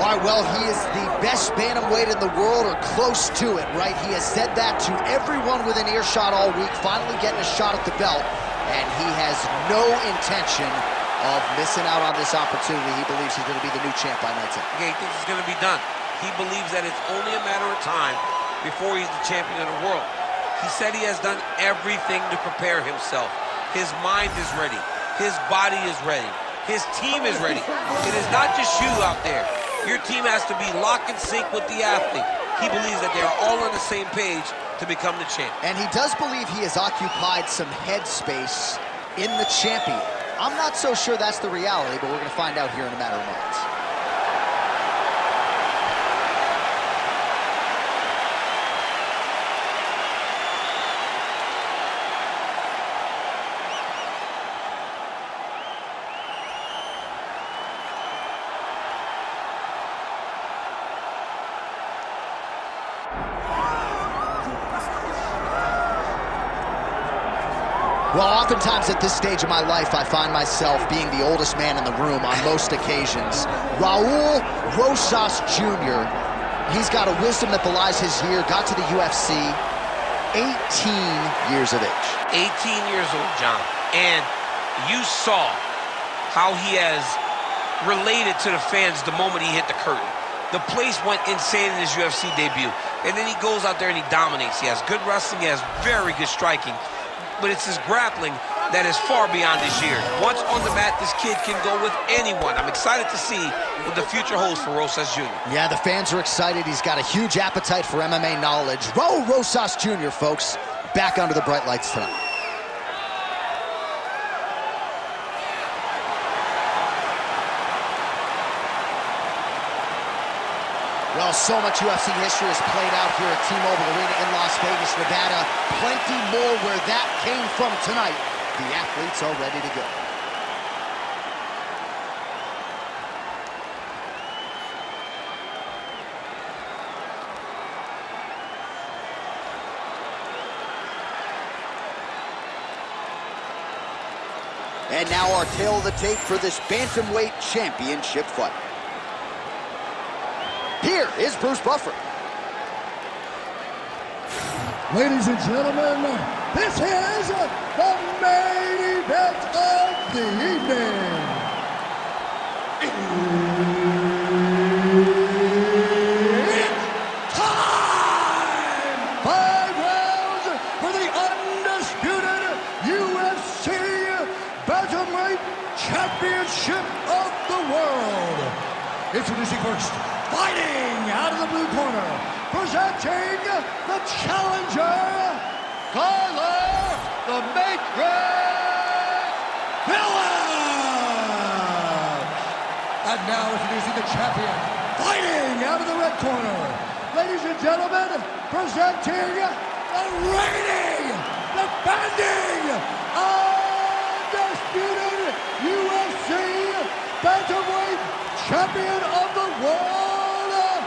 All right, well, he is the best bantamweight in the world, or close to it, right? He has said that to everyone within earshot all week, finally getting a shot at the belt, and he has no intention of missing out on this opportunity. He believes he's going to be the new champ by night 10. Okay, he thinks it's going to be done. He believes that it's only a matter of time before he's the champion of the world. He said he has done everything to prepare himself. His mind is ready. His body is ready. His team is ready. It is not just you out there. Your team has to be lock and sync with the athlete. He believes that they are all on the same page to become the champ. And he does believe he has occupied some headspace in the champion. I'm not so sure that's the reality, but we're going to find out here in a matter of moments. Well, oftentimes at this stage of my life, I find myself being the oldest man in the room on most occasions. Raul Rosas Jr., he's got a wisdom that belies his year, got to the UFC, 18 years of age. 18 years old, John. And you saw how he has related to the fans the moment he hit the curtain. The place went insane in his UFC debut. And then he goes out there and he dominates. He has good wrestling, he has very good striking. But it's his grappling that is far beyond his years. Once on the mat, this kid can go with anyone. I'm excited to see what the future holds for Rosas Jr. Yeah, the fans are excited. He's got a huge appetite for MMA knowledge. Raul Rosas Jr., folks, back under the bright lights tonight. Well, so much UFC history has played out here at T-Mobile Arena in Las Vegas, Nevada. Plenty more where that came from tonight. The athletes are ready to go. And now our tail of the tape for this bantamweight championship fight. Here is Bruce Buffer. Ladies and gentlemen, this is the main event of the evening. It's time! 5 rounds for the undisputed UFC Bantamweight Championship of the world. Introducing first, fighting out of the blue corner, presenting the challenger, Tyler the Matrix Phillips. And now introducing the champion, fighting out of the red corner, ladies and gentlemen, presenting the reigning, defending, undisputed UFC Bantamweight Champion of the world,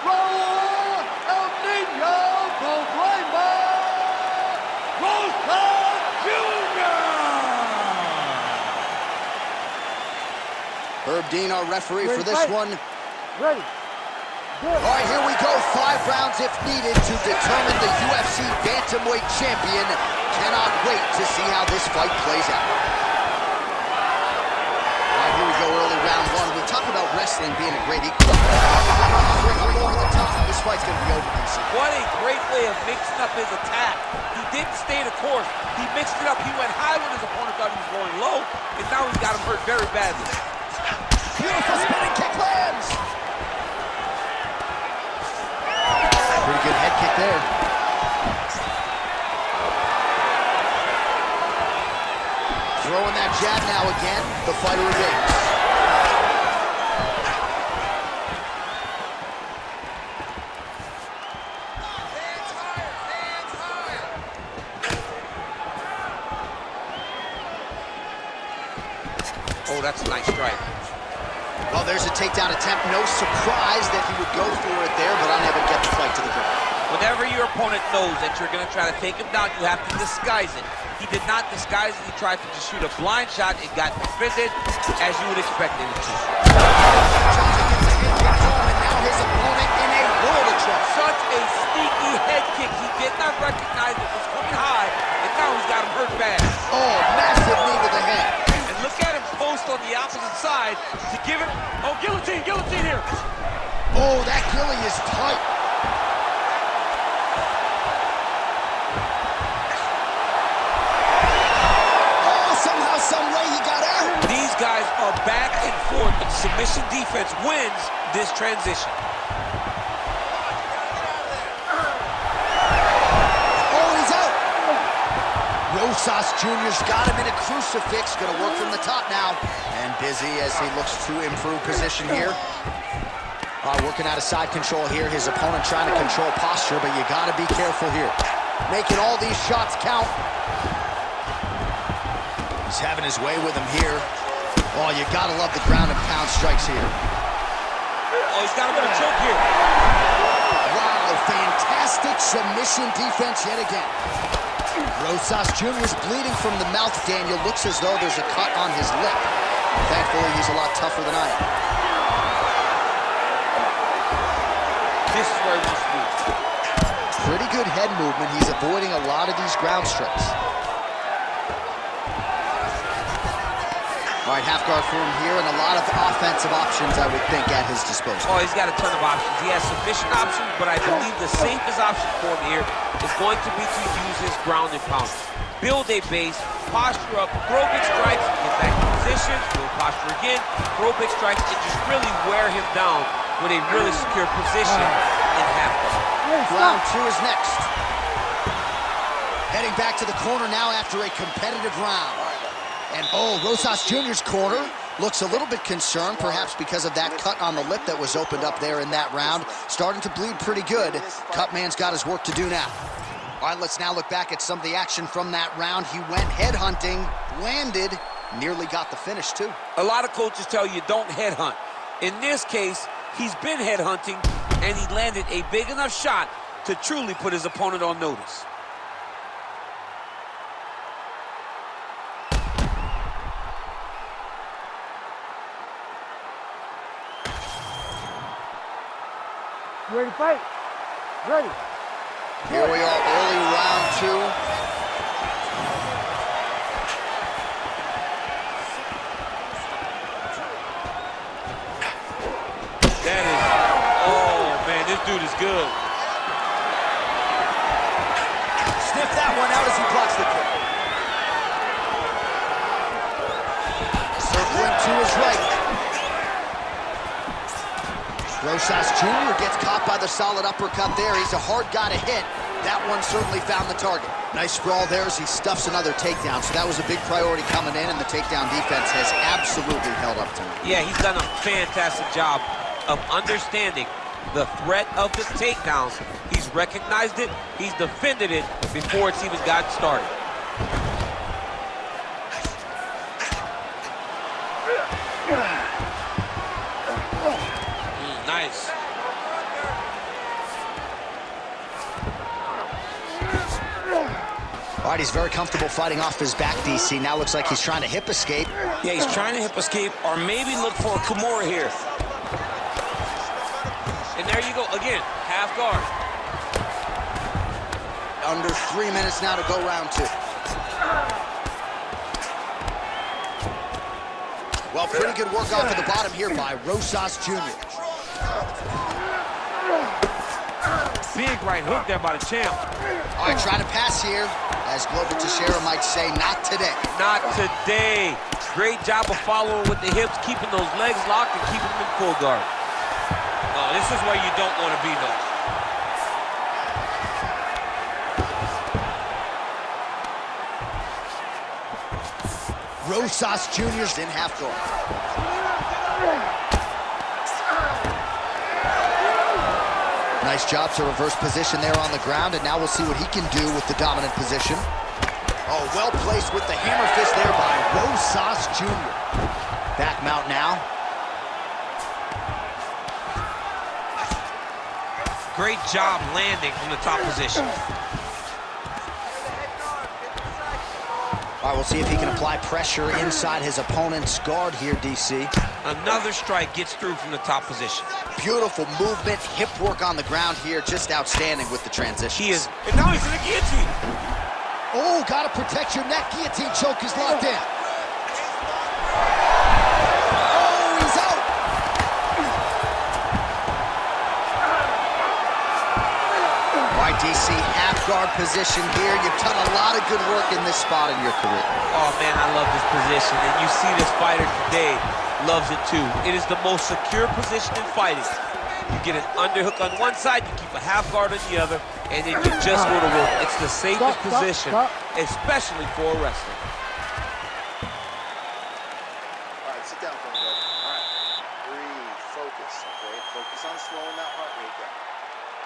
Raul El Niño Problema Rosas Jr. Herb Dean, our referee for this one. Ready. All right, here we go. 5 rounds if needed to determine the UFC Bantamweight Champion. Cannot wait to see how this fight plays out. Here we go, early round 1. We talk about wrestling being a great equal. Over the top. This fight's going to be over, DC. What a great way of mixing up his attack. He didn't stay the course. He mixed it up. He went high when his opponent thought he was going low, and now he's got him hurt very badly. Beautiful spinning kick lands. Pretty good head kick there. Throwing that jab now again. The fighter evades. Oh, that's a nice strike. Well, there's a takedown attempt. No surprise that he would go for it there, but unable to get the fight to the ground. Whenever your opponent knows that you're going to try to take him down, you have to disguise it. He did not disguise it. He tried to just shoot a blind shot. It got defended as you would expect it to. his opponent in a world of trouble. Such a sneaky head kick. He did not recognize it was coming high, and now he's got him hurt bad. Oh, massive knee to the head. And look at him post on the opposite side to give him... Oh, guillotine here. Oh, that ghillie is tight. Oh, somehow, some way he got out. These guys are back and forth, and submission defense wins this transition. Oh, he's out. Rosas Jr.'s got him in a crucifix. Gonna work from the top now. And busy as he looks to improve position here. Working out of side control here. His opponent trying to control posture, but you gotta be careful here. Making all these shots count. He's having his way with him here. Oh, you gotta love the ground and pound strikes here. Oh, he's got him in a choke here. Wow, fantastic submission defense yet again. Rosas Jr. is bleeding from the mouth, Daniel. Looks as though there's a cut on his lip. Thankfully, he's a lot tougher than I am. This is where he wants to be. Pretty good head movement. He's avoiding a lot of these ground strikes. All right, half guard for him here, and a lot of offensive options, I would think, at his disposal. Oh, he's got a ton of options. He has submission options, but I believe the safest option for him here is going to be to use his ground and pound. Build a base, posture up, throw big strikes, get back in position, build posture again, throw big strikes, and just really wear him down with a really secure position in half guard. Round two is next. Heading back to the corner now after a competitive round. And oh, Rosas Jr.'s corner looks a little bit concerned, perhaps because of that cut on the lip that was opened up there in that round. Starting to bleed pretty good. Cutman's got his work to do now. All right, let's now look back at some of the action from that round. He went headhunting, landed, nearly got the finish too. A lot of coaches tell you don't headhunt. In this case, he's been headhunting, and he landed a big enough shot to truly put his opponent on notice. You ready to fight? Ready. Here we are, early round two. That is, oh man, this dude is good. Sniff that one out as he blocks the kick. Circling to his right. Rosas Jr. gets caught by the solid uppercut there. He's a hard guy to hit. That one certainly found the target. Nice sprawl there as he stuffs another takedown. So that was a big priority coming in, and the takedown defense has absolutely held up tonight. Yeah, he's done a fantastic job of understanding the threat of the takedowns. He's recognized it, he's defended it before it's even gotten started. Nice. All right, he's very comfortable fighting off his back, DC. Now looks like he's trying to hip escape. Yeah, he's trying to hip escape or maybe look for a Kimura here. And there you go, again, half guard. Under 3 minutes now to go round two. Well, pretty good work off of the bottom here by Rosas Jr. Big right hook there by the champ. All right, trying to pass here. As Glover Teixeira might say, not today. Not today. Great job of following with the hips, keeping those legs locked and keeping them in full guard. Oh, this is where you don't want to be, though. Rosas Jr.'s in half guard. Nice job to reverse position there on the ground, and now we'll see what he can do with the dominant position. Oh, well placed with the hammer fist there by Rosas Jr. Back mount now. Great job landing from the top position. All right, we'll see if he can apply pressure inside his opponent's guard here, DC. Another strike gets through from the top position. Beautiful movement, hip work on the ground here, just outstanding with the transition. He is, and now he's in the guillotine. Oh, gotta protect your neck. Guillotine choke is locked in. Oh, he's out. All right, DC, half guard position here. You've done a lot of good work in this spot in your career. Oh, man, I love this position. And you see this fighter today loves it, too. It is the most secure position in fighting. You get an underhook on one side, you keep a half guard on the other, and then you just go to work. It's the safest position, especially for a wrestler. All right, sit down for me, bro. All right, breathe, focus, okay? Focus on slowing that heart rate down.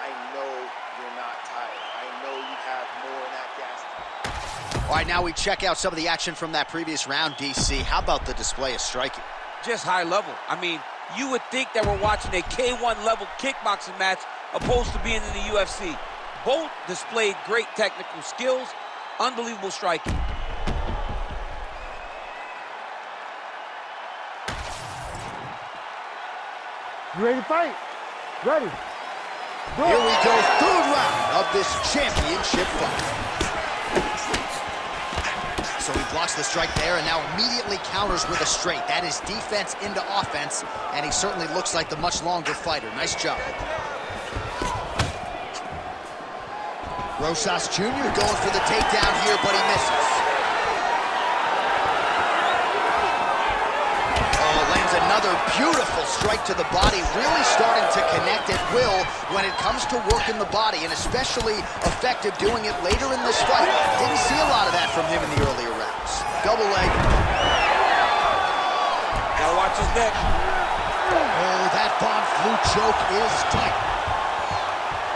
I know you're not tired. I know you have more in that gas tank. All right, now we check out some of the action from that previous round, DC. How about the display of striking? Just high level. I mean, you would think that we're watching a K1 level kickboxing match opposed to being in the UFC. Both displayed great technical skills, unbelievable striking. You ready to fight? Ready. Go. Here we go, third round of this championship fight. So he blocks the strike there and now immediately counters with a straight. That is defense into offense, and he certainly looks like the much longer fighter. Nice job. Rosas Jr. going for the takedown here, but he misses. Oh, lands another beautiful strike to the body, really starting to connect at will when it comes to working the body, and especially effective doing it later in this fight. Didn't see a lot of that from him in the earlier rounds. Double leg. Gotta watch his neck. Oh, that Von Flue choke is tight.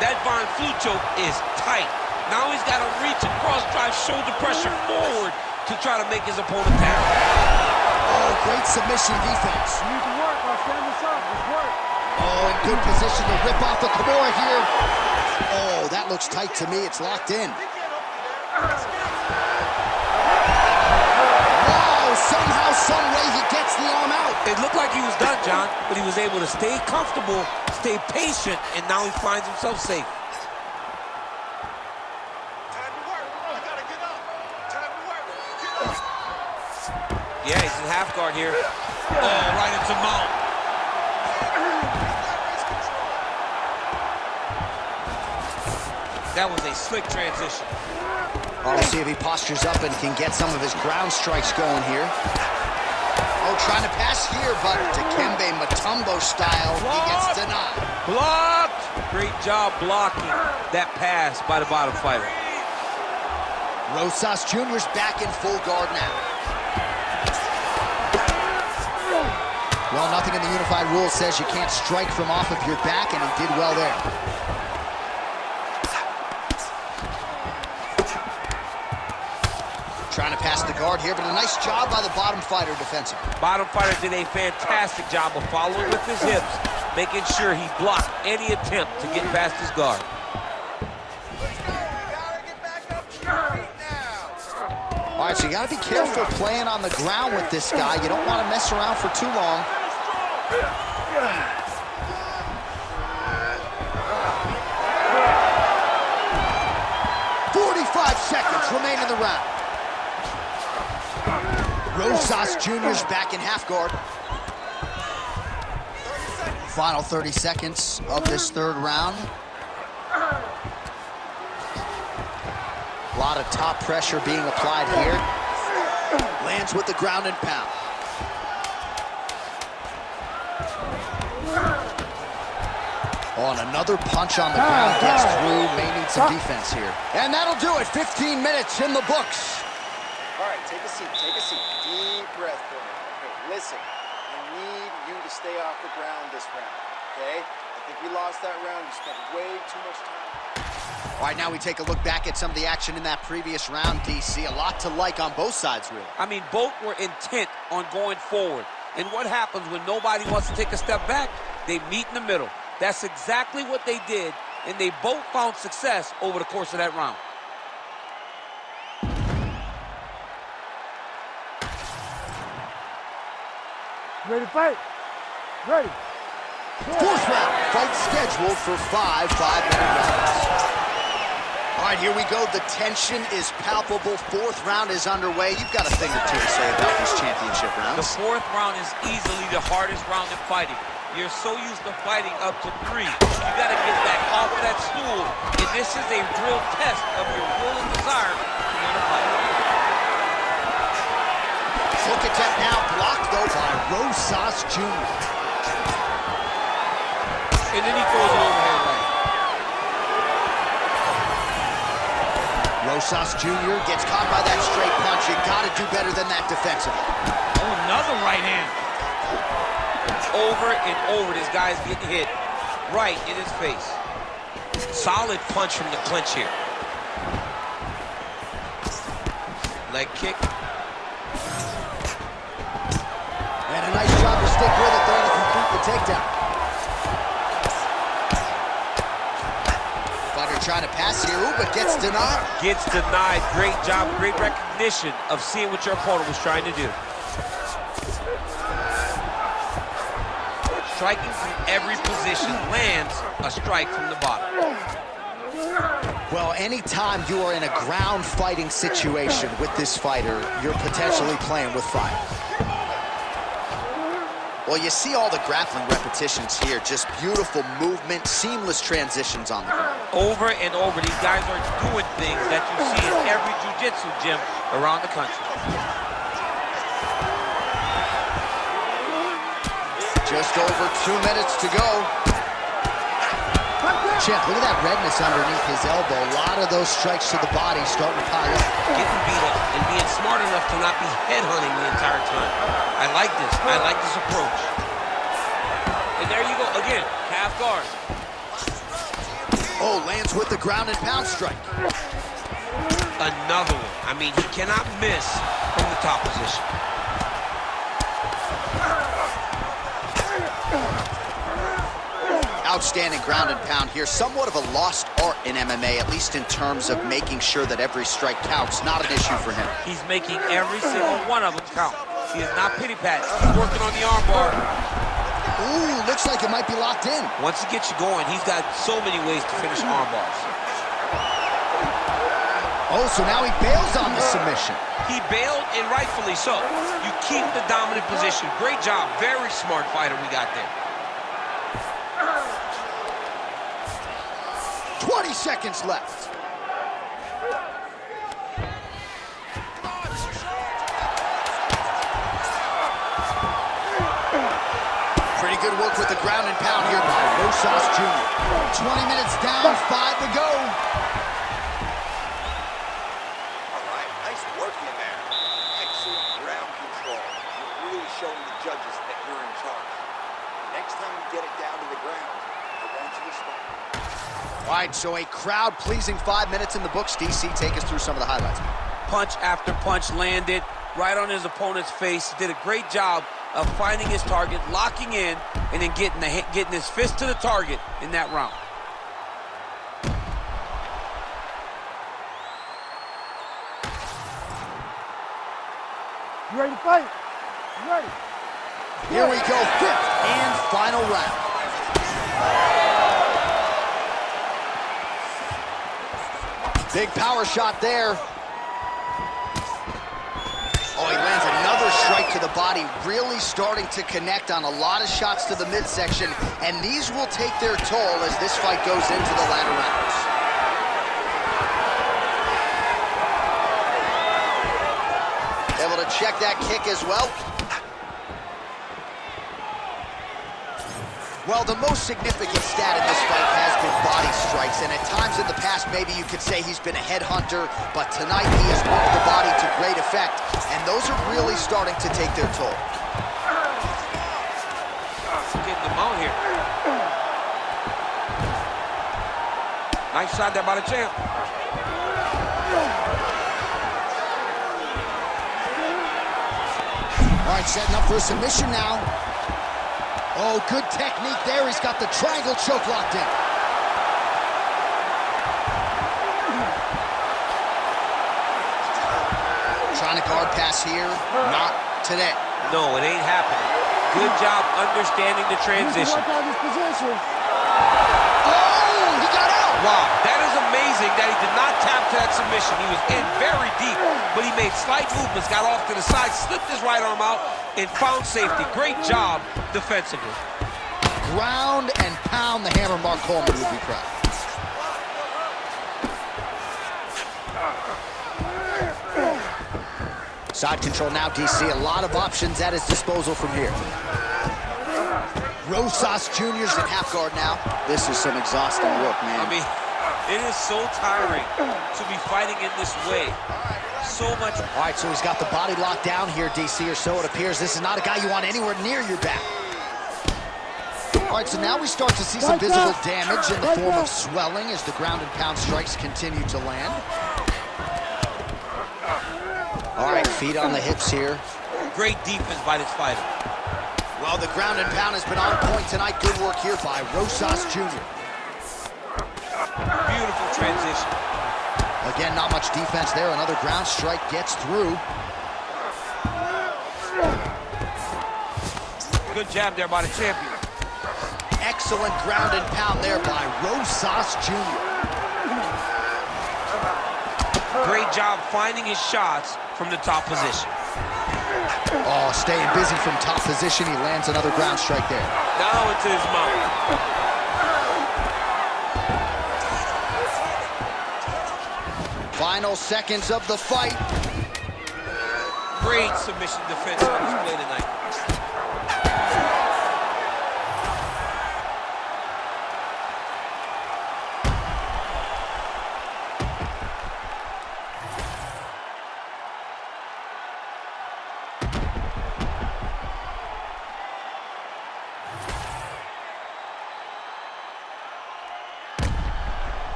That Von Flue choke is tight. Now he's got to reach and cross-drive shoulder pressure forward to try to make his opponent down. Oh, great submission defense. You need to work while standing up. It's work. Oh, in good position to rip off the Kimura here. Oh, that looks tight to me. It's locked in. Somehow, some way, he gets the arm out. It looked like he was done, John, but he was able to stay comfortable, stay patient, and now he finds himself safe. Time to work. I gotta get up. Time to work. Get up. Yeah, he's in half guard here. Oh, right into mount. That was a slick transition. Well, we'll see if he postures up and can get some of his ground strikes going here. Oh, trying to pass here, but Dikembe Mutombo style, he gets denied. Blocked! Great job blocking that pass by the bottom fighter. Rosas Jr.'s back in full guard now. Well, nothing in the unified rules says you can't strike from off of your back, and he did well there. Trying to pass the guard here, but a nice job by the bottom fighter defensively. Bottom fighter did a fantastic job of following with his hips, making sure he blocked any attempt to get past his guard. All right, so you got to be careful playing on the ground with this guy. You don't want to mess around for too long. 45 seconds remain in the round. Rosas Jr.'s back in half guard. Final 30 seconds of this third round. A lot of top pressure being applied here. Lands with the ground and pound. Oh, and another punch on the ground gets through. May need some defense here. And that'll do it. 15 minutes in the books. All right, take a seat, take a seat. Deep breath for me. Okay, listen, I need you to stay off the ground this round, okay? I think we lost that round. You spent way too much time. All right, now we take a look back at some of the action in that previous round, DC. A lot to like on both sides, really. I mean, both were intent on going forward. And what happens when nobody wants to take a step back? They meet in the middle. That's exactly what they did, and they both found success over the course of that round. Ready to fight? Ready. Fourth round, fight scheduled for 5 5-minute rounds. All right, here we go. The tension is palpable. Fourth round is underway. You've got a thing or two to say about these championship rounds. The fourth round is easily the hardest round in fighting. You're so used to fighting up to 3. You got to get back off of that stool, and this is a real test of your will and desire to win a fight. Hook attempt now, blocked though by Rosas Jr. And then he throws an overhand right. Rosas Jr. gets caught by that straight punch. You got to do better than that defensively. Oh, another right hand. Over and over, this guy's getting hit right in his face. Solid punch from the clinch here. Leg kick. And a nice job to stick with it there to complete the takedown. Fighter trying to pass here, ooh, but gets denied. Gets denied. Great job, great recognition of seeing what your opponent was trying to do. Striking from every position, lands a strike from the bottom. Well, anytime you are in a ground fighting situation with this fighter, you're potentially playing with fire. Well, you see all the grappling repetitions here, just beautiful movement, seamless transitions on the ground. Over and over, these guys are doing things that you see in every jiu-jitsu gym around the country. Just over 2 minutes to go. Champ, look at that redness underneath his elbow. A lot of those strikes to the body starting to pile up. Getting beat up and being smart enough to not be headhunting the entire time. I like this. I like this approach. And there you go. Again, half guard. Oh, lands with the ground and pound strike. Another one. I mean, he cannot miss from the top position. Outstanding ground and pound here. Somewhat of a lost art in MMA, at least in terms of making sure that every strike counts. Not an issue for him. He's making every single one of them count. He is not pity-patting. He's working on the armbar. Ooh, looks like it might be locked in. Once he gets you going, he's got so many ways to finish armbars. Oh, so now he bails on the submission. He bailed, and rightfully so. You keep the dominant position. Great job. Very smart fighter we got there. 20 seconds left. Pretty good work with the ground and pound here by Rosas Jr. 20 minutes down, 5 to go. All right, nice work in there. Excellent ground control. You're really showing the judges that you're in charge. Next time you get it down to the ground, I want you to stop. All right, so a crowd-pleasing 5 minutes in the books. DC, take us through some of the highlights. Punch after punch landed right on his opponent's face. Did a great job of finding his target, locking in, and then getting his fist to the target in that round. You ready to fight? You ready? Here we go, 5th and final round. Big power shot there. Oh, he lands another strike to the body, really starting to connect on a lot of shots to the midsection, and these will take their toll as this fight goes into the latter rounds. Able to check that kick as well. Well, the most significant stat in this fight has been body strikes, and at times in the past, maybe you could say he's been a headhunter, but tonight he has worked the body to great effect, and those are really starting to take their toll. Getting them out here. Nice shot there by the champ. All right, setting up for a submission now. Oh, good technique there. He's got the triangle choke locked in. Trying to guard pass here. Not today. No, it ain't happening. Good job understanding the transition. Work out his position. Oh, he got out. Wow, that is amazing that he did not tap to that submission. He was in very deep, but he made slight movements, got off to the side, slipped his right arm out, and found safety. Great job defensively. Ground and pound the hammer. Mark Coleman would be proud. Side control now, DC. A lot of options at his disposal from here. Rosas Jr.'s in half guard now. This is some exhausting work, man. I mean, it is so tiring to be fighting in this way. So much. All right, so he's got the body locked down here, DC, or so it appears. This is not a guy you want anywhere near your back. All right, so now we start to see some visible damage in the form of swelling as the ground and pound strikes continue to land. All right, feet on the hips here. Great defense by this fighter. Well, the ground and pound has been on point tonight. Good work here by Rosas Jr. Beautiful transition. Again, not much defense there. Another ground strike gets through. Good jab there by the champion. Excellent ground and pound there by Rosas Jr. Great job finding his shots from the top position. Oh, staying busy from top position. He lands another ground strike there. Now into his mouth. Final seconds of the fight. Great submission defense on display tonight.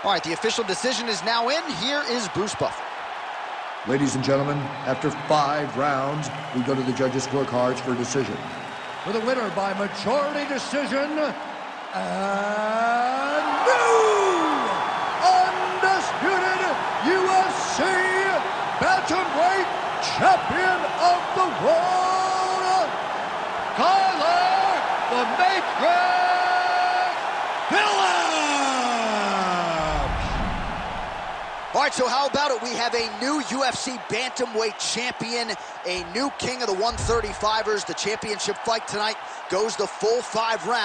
All right, the official decision is now in. Here is Bruce Buffer. Ladies and gentlemen, after 5 rounds, we go to the judges' scorecards for decision. For the winner by majority decision, and new undisputed UFC bantamweight champion of the world, Kyler the Matrix Phillips! All right, so how about it? We have a new UFC bantamweight champion, a new king of the 135ers. The championship fight tonight goes the full 5 rounds.